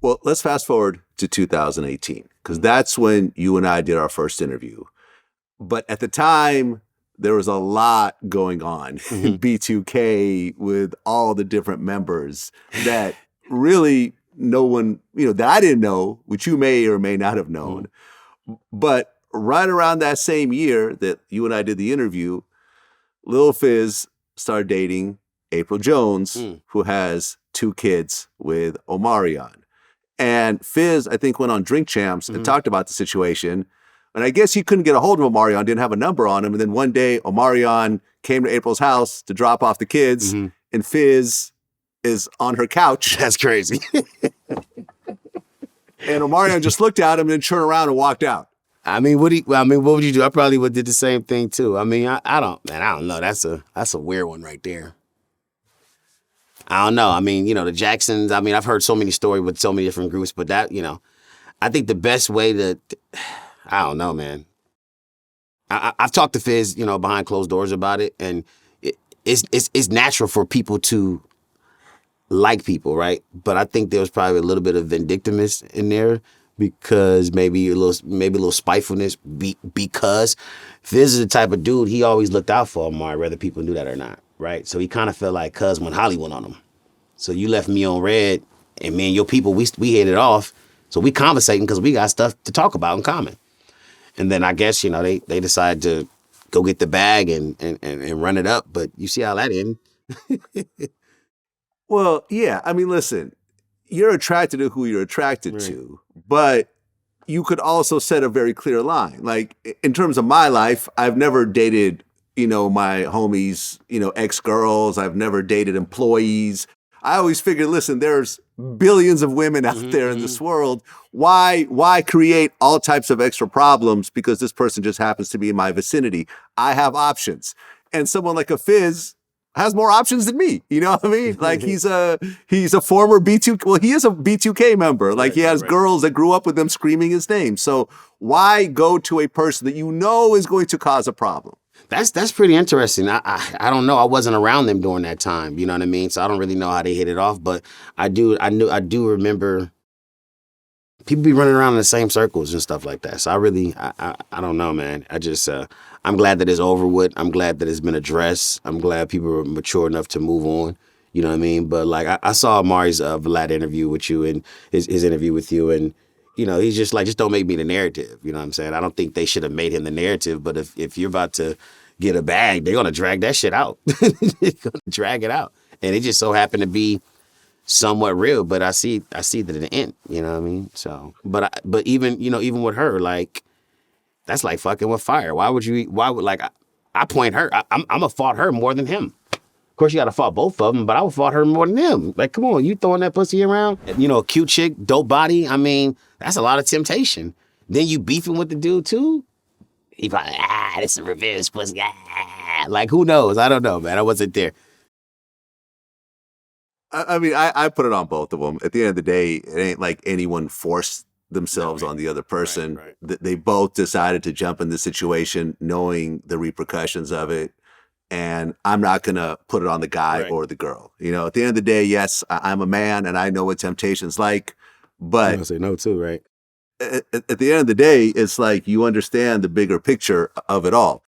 Well, let's fast forward to 2018, because that's when you and I did our first interview. But at the time, there was a lot going on in B2K with all the different members that really no one, that I didn't know, which you may or may not have known. But right around that same year that you and I did the interview, Lil Fizz started dating Apryl Jones, who has 2 kids with Omarion. And Fizz, I think, went on Drink Champs and talked about the situation. And I guess he couldn't get a hold of Omarion, didn't have a number on him. And then one day, Omarion came to April's house to drop off the kids, and Fizz is on her couch. That's crazy. And Omarion just looked at him and then turned around and walked out. I mean, what would you do? I probably would did the same thing too. I mean, I don't know. That's a weird one right there. I don't know. I mean, the Jacksons, I mean, I've heard so many stories with so many different groups, but that, I think the best way to, I don't know, man. I've talked to Fizz, behind closed doors about it, and it's natural for people to like people, right? But I think there was probably a little bit of vindictiveness in there because maybe a little spitefulness because Fizz is the type of dude, he always looked out for Omar, whether people knew that or not, right? So he kind of felt like cuz when Holly went on him. So you left me on red, and me and your people, we hit it off. So we conversating because we got stuff to talk about in common. And then I guess, they decided to go get the bag and run it up. But you see how that ended. Well, yeah. I mean, listen, you're attracted to who you're attracted to, but you could also set a very clear line. Like, in terms of my life, I've never dated, my homies, ex-girls. I've never dated employees. I always figured, listen, there's billions of women out there in this world. Why create all types of extra problems because this person just happens to be in my vicinity? I have options. And someone like a Fizz has more options than me. You know what I mean? Like he's a former B2, well, he is a B2K member. Like he has girls that grew up with him screaming his name. So why go to a person that is going to cause a problem? That's pretty interesting. I don't know. I wasn't around them during that time. You know what I mean? So I don't really know how they hit it off. But I do remember people be running around in the same circles and stuff like that. So I don't know, man. I'm glad that it's over with. I'm glad that it's been addressed. I'm glad people are mature enough to move on. You know what I mean? But like I saw Amari's Vlad interview with you and his interview with you, and he's just like, just don't make me the narrative. You know what I'm saying? I don't think they should have made him the narrative. But if you're about to get a bag, they're gonna drag that shit out. They're gonna drag it out, and it just so happened to be somewhat real. But I see that it end. You know what I mean? So, but even with her, like, that's like fucking with fire. Why would I point her? I'm gonna fought her more than him. Of course, you got to fight both of them, but I would fought her more than him. Like, come on, you throwing that pussy around? A cute chick, dope body. I mean, that's a lot of temptation. Then you beefing with the dude too. He probably, this is a revenge pussy. Like, who knows? I don't know, man. I wasn't there. I mean, I put it on both of them. At the end of the day, it ain't like anyone forced themselves on the other person. Right. They both decided to jump in the situation knowing the repercussions of it. And I'm not going to put it on the guy or the girl. At the end of the day, yes, I'm a man and I know what temptation's like, but I'm going to say no too, right? At the end of the day, it's like you understand the bigger picture of it all.